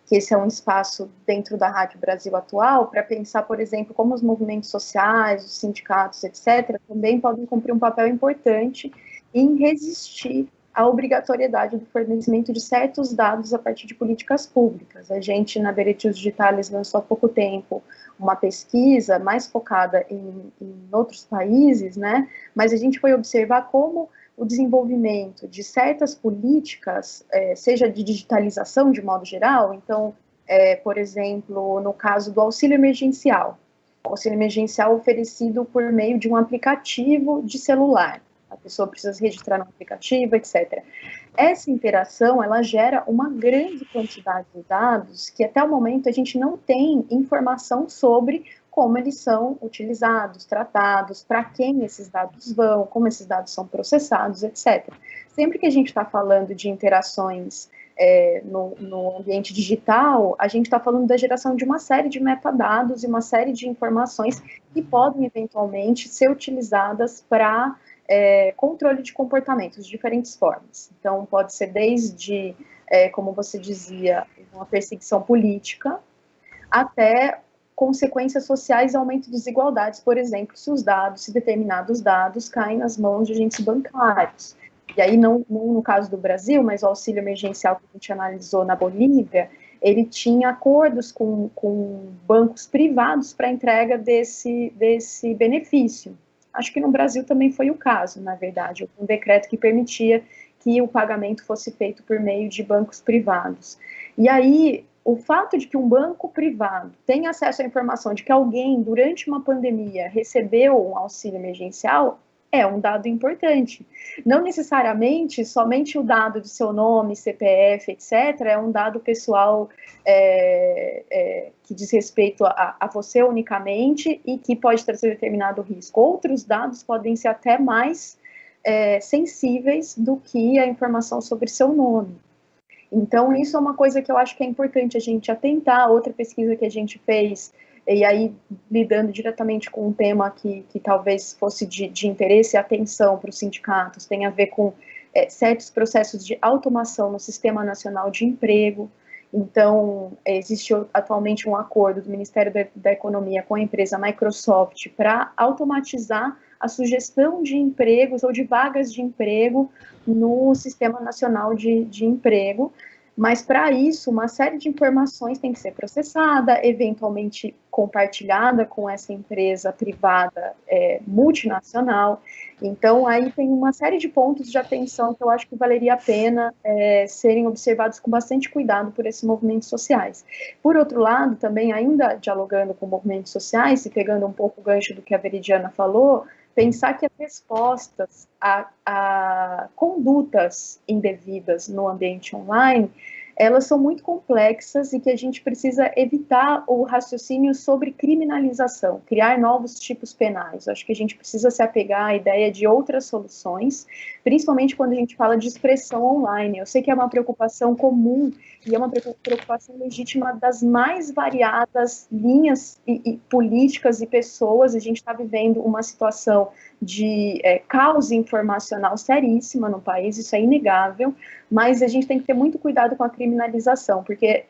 que esse é um espaço dentro da Rádio Brasil Atual para pensar, por exemplo, como os movimentos sociais, os sindicatos, etc., também podem cumprir um papel importante em resistir à obrigatoriedade do fornecimento de certos dados a partir de políticas públicas. A gente, na Veretius Digitalis, lançou há pouco tempo uma pesquisa mais focada em outros países, né? Mas a gente foi observar como o desenvolvimento de certas políticas, seja de digitalização de modo geral, então, por exemplo, no caso do auxílio emergencial oferecido por meio de um aplicativo de celular. A pessoa precisa se registrar no aplicativo, etc. Essa interação, ela gera uma grande quantidade de dados que até o momento a gente não tem informação sobre como eles são utilizados, tratados, para quem esses dados vão, como esses dados são processados, etc. Sempre que a gente está falando de interações no ambiente digital, a gente está falando da geração de uma série de metadados e uma série de informações que podem eventualmente ser utilizadas para controle de comportamentos de diferentes formas. Então, pode ser desde, como você dizia, uma perseguição política, até consequências sociais e aumento de desigualdades, por exemplo, se determinados dados caem nas mãos de agentes bancários. E aí, não no caso do Brasil, mas o auxílio emergencial que a gente analisou na Bolívia, ele tinha acordos com bancos privados para a entrega desse benefício. Acho que no Brasil também foi o caso, na verdade, um decreto que permitia que o pagamento fosse feito por meio de bancos privados. E aí, o fato de que um banco privado tenha acesso à informação de que alguém, durante uma pandemia, recebeu um auxílio emergencial, é um dado importante. Não necessariamente somente o dado de seu nome, CPF, etc., é um dado pessoal que diz respeito a você unicamente e que pode trazer determinado risco. Outros dados podem ser até mais sensíveis do que a informação sobre seu nome. Então, isso é uma coisa que eu acho que é importante a gente atentar. Outra pesquisa que a gente fez, e aí lidando diretamente com um tema que talvez fosse de interesse e atenção para os sindicatos, tem a ver com certos processos de automação no Sistema Nacional de Emprego. Então, existe atualmente um acordo do Ministério da Economia com a empresa Microsoft para automatizar a sugestão de empregos ou de vagas de emprego no Sistema Nacional de Emprego, mas para isso uma série de informações tem que ser processada, eventualmente compartilhada com essa empresa privada multinacional. Então aí tem uma série de pontos de atenção que eu acho que valeria a pena serem observados com bastante cuidado por esses movimentos sociais. Por outro lado, também ainda dialogando com movimentos sociais e pegando um pouco o gancho do que a Veridiana falou, pensar que as respostas a condutas indevidas no ambiente online, elas são muito complexas e que a gente precisa evitar o raciocínio sobre criminalização, criar novos tipos penais. Acho que a gente precisa se apegar à ideia de outras soluções, principalmente quando a gente fala de expressão online. Eu sei que é uma preocupação comum e é uma preocupação legítima das mais variadas linhas e políticas e pessoas. A gente está vivendo uma situação de caos informacional seríssima no país, isso é inegável, mas a gente tem que ter muito cuidado com a criminalização, porque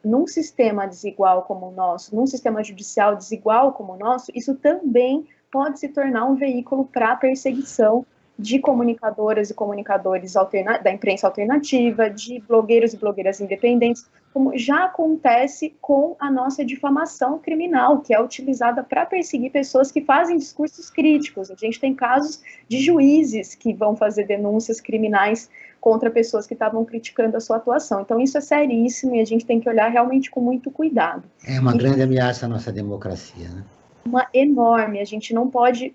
num sistema desigual como o nosso, num sistema judicial desigual como o nosso, isso também pode se tornar um veículo para perseguição de comunicadoras e comunicadores da imprensa alternativa, de blogueiros e blogueiras independentes, como já acontece com a nossa difamação criminal, que é utilizada para perseguir pessoas que fazem discursos críticos. A gente tem casos de juízes que vão fazer denúncias criminais contra pessoas que estavam criticando a sua atuação. Então, isso é seríssimo e a gente tem que olhar realmente com muito cuidado. É uma grande ameaça à nossa democracia, né? Uma enorme, a gente não pode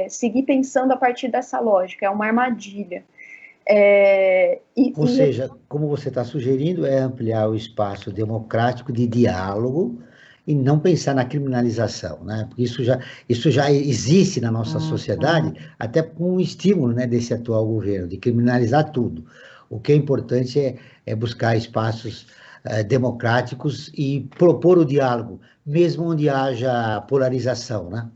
seguir pensando a partir dessa lógica, é uma armadilha. Ou seja, como você está sugerindo, é ampliar o espaço democrático de diálogo e não pensar na criminalização, né? Porque isso já existe na nossa sociedade, até com o estímulo, né, desse atual governo, de criminalizar tudo. O que é importante é buscar espaços democráticos e propor o diálogo, mesmo onde haja polarização, né?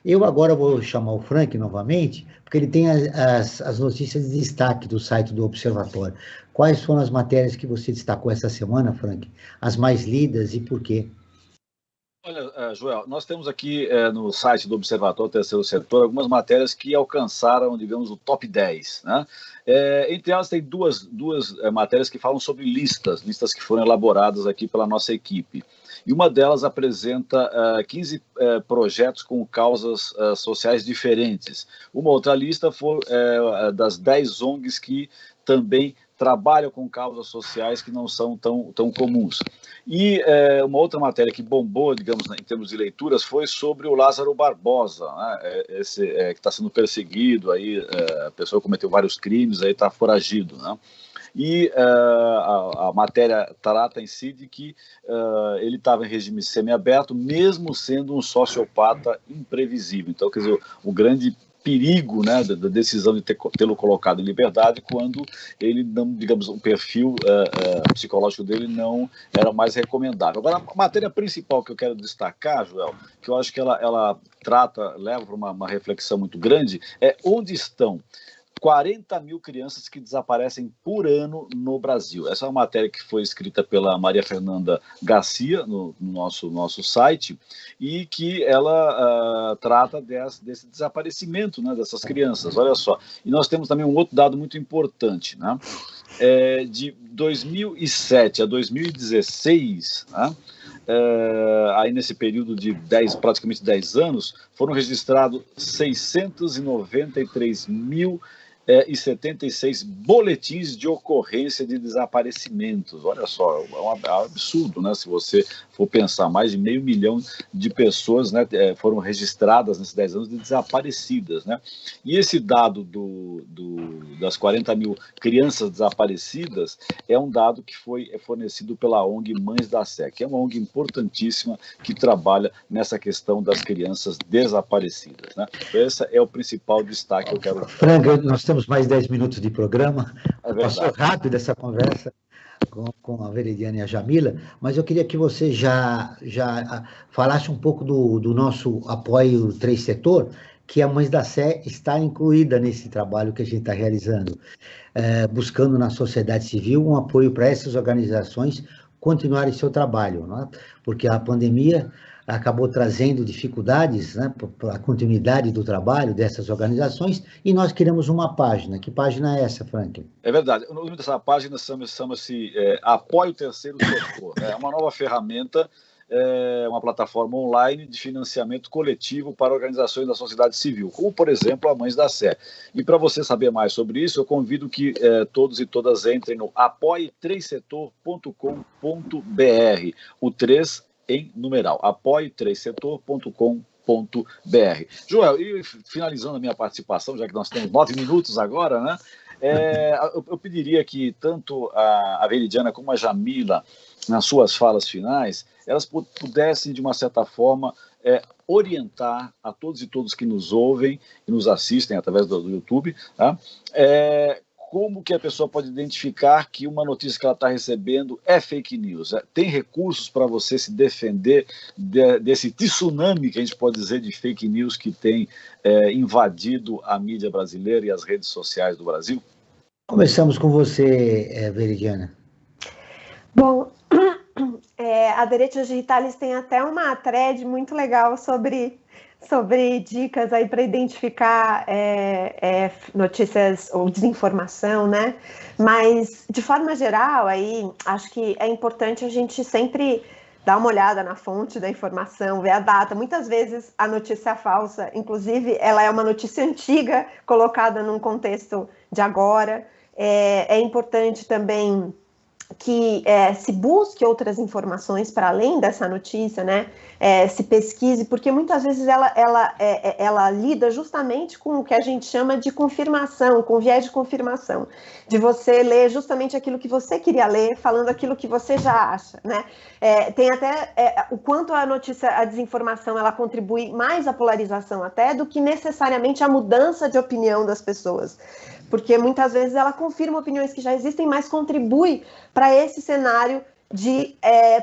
Eu agora vou chamar o Frank novamente, porque ele tem as notícias de destaque do site do Observatório. Quais foram as matérias que você destacou essa semana, Frank? As mais lidas e por quê? Olha, Joel, nós temos aqui no site do Observatório Terceiro Setor algumas matérias que alcançaram, digamos, o top 10, né? Entre elas tem duas matérias que falam sobre listas que foram elaboradas aqui pela nossa equipe. E uma delas apresenta 15 projetos com causas sociais diferentes. Uma outra lista foi das 10 ONGs que também trabalham com causas sociais que não são tão comuns. E uma outra matéria que bombou, digamos, em termos de leituras, foi sobre o Lázaro Barbosa, né? Que está sendo perseguido, aí, a pessoa cometeu vários crimes, aí está foragido, né? E a matéria trata em si de que ele estava em regime semiaberto, mesmo sendo um sociopata imprevisível. Então, quer dizer, o grande perigo, né, da decisão de tê-lo colocado em liberdade quando ele não, digamos, o perfil psicológico dele não era mais recomendável. Agora, a matéria principal que eu quero destacar, Joel, que eu acho que ela leva para uma reflexão muito grande, é onde estão 40 mil crianças que desaparecem por ano no Brasil. Essa é uma matéria que foi escrita pela Maria Fernanda Garcia, no nosso site, e que ela trata desse desaparecimento, né, dessas crianças. Olha só. E nós temos também um outro dado muito importante, né? De 2007 a 2016, né? Aí nesse período de praticamente 10 anos, foram registrados 693.076 boletins de ocorrência de desaparecimentos. Olha só, é um absurdo, né? Se você for pensar, mais de 500 mil de pessoas, né, foram registradas nesses 10 anos de desaparecidas, né? E esse dado das 40 mil crianças desaparecidas é um dado que foi fornecido pela ONG Mães da Sé, que é uma ONG importantíssima que trabalha nessa questão das crianças desaparecidas, né? Esse é o principal destaque que eu quero... Frank, nós temos mais 10 minutos de programa. Passou rápido essa conversa com a Veridiana e a Jamila, mas eu queria que você já falasse um pouco do nosso apoio 3 Setor, que a Mães da Sé está incluída nesse trabalho que a gente está realizando, buscando na sociedade civil um apoio para essas organizações continuarem seu trabalho, não é? Porque a pandemia acabou trazendo dificuldades, né, para a continuidade do trabalho dessas organizações, e nós criamos uma página. Que página é essa, Frank? É verdade. O nome dessa página chama-se Apoio Terceiro Setor. É uma nova ferramenta, uma plataforma online de financiamento coletivo para organizações da sociedade civil, como, por exemplo, a Mães da Sé. E para você saber mais sobre isso, eu convido que todos e todas entrem no apoie3setor.com.br. O 3 em numeral, apoie3setor.com.br. Joel, e finalizando a minha participação, já que nós temos 9 minutos agora, né? Eu pediria que tanto a Veridiana como a Jamila, nas suas falas finais, elas pudessem, de uma certa forma, orientar a todos e todas que nos ouvem e nos assistem através do YouTube, tá? Como que a pessoa pode identificar que uma notícia que ela está recebendo é fake news? Tem recursos para você se defender desse tsunami, que a gente pode dizer, de fake news que tem invadido a mídia brasileira e as redes sociais do Brasil? Começamos com você, Veridiana. Bom, a Direitos Digitais tem até uma thread muito legal sobre sobre dicas aí para identificar notícias ou desinformação, né? Mas, de forma geral, aí, acho que é importante a gente sempre dar uma olhada na fonte da informação, ver a data. Muitas vezes a notícia falsa, inclusive, ela é uma notícia antiga colocada num contexto de agora. É importante também que se busque outras informações para além dessa notícia, né? Se pesquise, porque muitas vezes ela lida justamente com o que a gente chama de confirmação, com viés de confirmação, de você ler justamente aquilo que você queria ler, falando aquilo que você já acha, né? Tem até o quanto a notícia, a desinformação, ela contribui mais à polarização até do que necessariamente a mudança de opinião das pessoas. Porque muitas vezes ela confirma opiniões que já existem, mas contribui para esse cenário de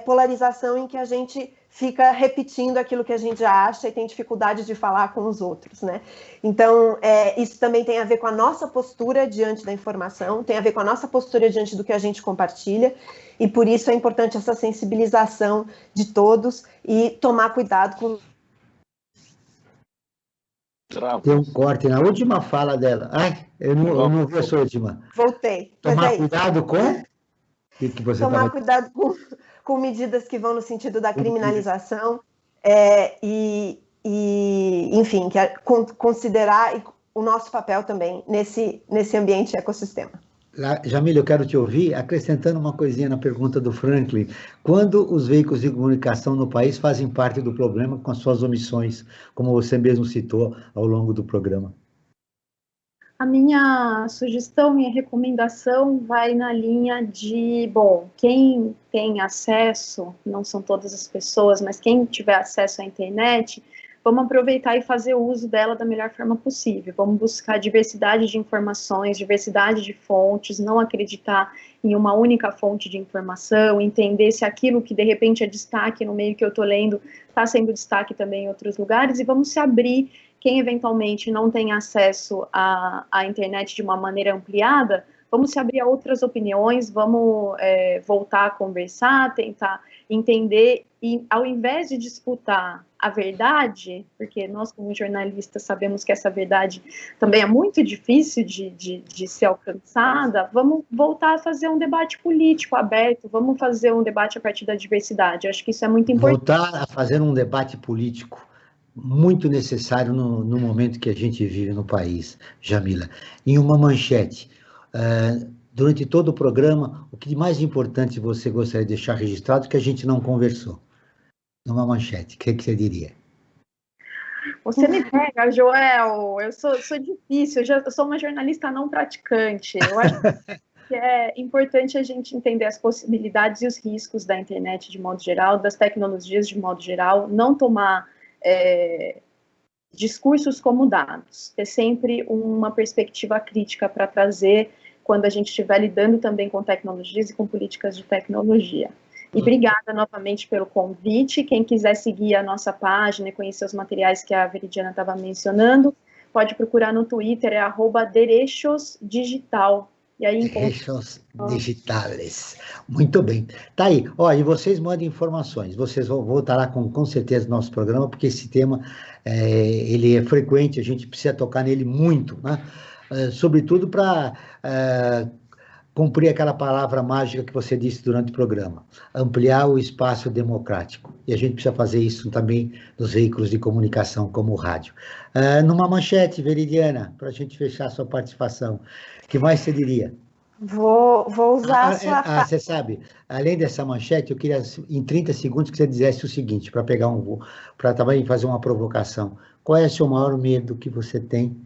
polarização em que a gente fica repetindo aquilo que a gente já acha e tem dificuldade de falar com os outros, né? Então, isso também tem a ver com a nossa postura diante da informação, tem a ver com a nossa postura diante do que a gente compartilha, e por isso é importante essa sensibilização de todos e tomar cuidado com... Tem um corte na última fala dela. Ai, eu não vi a sua última. Voltei. Tomar cuidado com... que você tomar cuidado com medidas que vão no sentido da criminalização enfim, considerar o nosso papel também nesse ambiente ecossistema. Jamília, eu quero te ouvir acrescentando uma coisinha na pergunta do Franklin. Quando os veículos de comunicação no país fazem parte do problema com as suas omissões, como você mesmo citou ao longo do programa? A minha sugestão, minha recomendação vai na linha de, bom, quem tem acesso, não são todas as pessoas, mas quem tiver acesso à internet, vamos aproveitar e fazer uso dela da melhor forma possível. Vamos buscar diversidade de informações, diversidade de fontes, não acreditar em uma única fonte de informação, entender se aquilo que de repente é destaque no meio que eu estou lendo está sendo destaque também em outros lugares, e vamos se abrir. Quem eventualmente não tem acesso à internet de uma maneira ampliada, vamos se abrir a outras opiniões, vamos voltar a conversar, tentar entender, e ao invés de disputar a verdade, porque nós como jornalistas sabemos que essa verdade também é muito difícil de ser alcançada, vamos voltar a fazer um debate político aberto, vamos fazer um debate a partir da diversidade. Acho que isso é muito importante. Voltar a fazer um debate político muito necessário no momento que a gente vive no país, Jamila. Em uma manchete, durante todo o programa, o que de mais importante você gostaria de deixar registrado que a gente não conversou? Numa manchete, o que você diria? Você me pega, Joel, eu sou difícil, eu sou uma jornalista não praticante. Eu acho que é importante a gente entender as possibilidades e os riscos da internet de modo geral, das tecnologias de modo geral, não tomar discursos como dados, ter sempre uma perspectiva crítica para trazer quando a gente estiver lidando também com tecnologias e com políticas de tecnologia. E obrigada novamente pelo convite. Quem quiser seguir a nossa página e conhecer os materiais que a Veridiana estava mencionando, pode procurar no Twitter, @derechosdigital. E aí Derechos digitales. Muito bem. Tá aí. Ó, e vocês mandem informações. Vocês vão voltar lá com certeza no nosso programa, porque esse tema ele é frequente, a gente precisa tocar nele muito, né? Sobretudo para cumprir aquela palavra mágica que você disse durante o programa, ampliar o espaço democrático. E a gente precisa fazer isso também nos veículos de comunicação, como o rádio. Numa manchete, Veridiana, para a gente fechar a sua participação, o que mais você diria? Vou usar a sua... Você sabe, além dessa manchete, eu queria, em 30 segundos, que você dissesse o seguinte, para também fazer uma provocação. Qual é o seu maior medo que você tem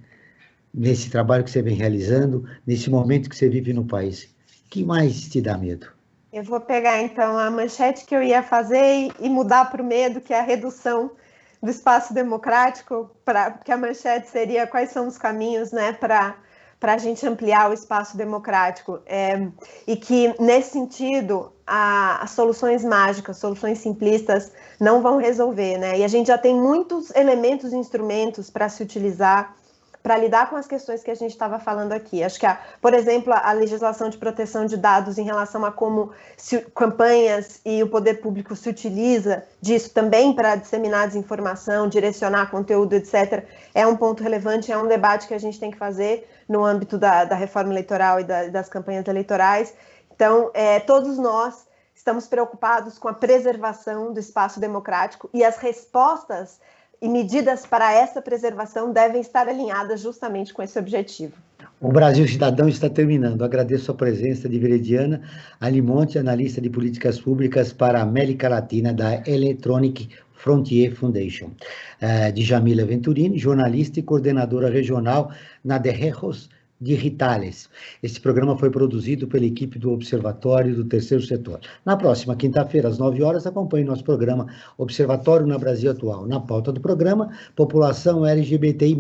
nesse trabalho que você vem realizando, nesse momento que você vive no país? O que mais te dá medo? Eu vou pegar, então, a manchete que eu ia fazer e mudar para o medo, que é a redução do espaço democrático, que a manchete seria quais são os caminhos, né, para a gente ampliar o espaço democrático. E que, nesse sentido, as soluções mágicas, soluções simplistas, não vão resolver, né? E a gente já tem muitos elementos e instrumentos para se utilizar para lidar com as questões que a gente estava falando aqui. Acho que, por exemplo, a legislação de proteção de dados em relação a como campanhas e o poder público se utiliza disso também para disseminar desinformação, direcionar conteúdo, etc., é um ponto relevante, é um debate que a gente tem que fazer no âmbito da reforma eleitoral e das campanhas eleitorais. Então, todos nós estamos preocupados com a preservação do espaço democrático e as respostas e medidas para essa preservação devem estar alinhadas justamente com esse objetivo. O Brasil Cidadão está terminando. Agradeço a presença de Veridiana Alimonte, analista de políticas públicas para a América Latina da Electronic Frontier Foundation, de Jamila Venturini, jornalista e coordenadora regional na Derrejos Digitales. Este programa foi produzido pela equipe do Observatório do Terceiro Setor. Na próxima quinta-feira, às 9 horas, acompanhe nosso programa Observatório na Brasil Atual. Na pauta do programa, população LGBTI+,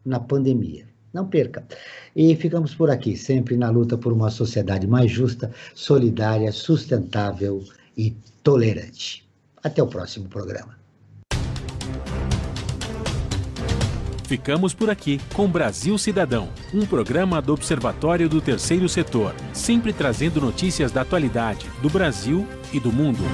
na pandemia. Não perca. E ficamos por aqui, sempre na luta por uma sociedade mais justa, solidária, sustentável e tolerante. Até o próximo programa. Ficamos por aqui com Brasil Cidadão, um programa do Observatório do Terceiro Setor, sempre trazendo notícias da atualidade, do Brasil e do mundo.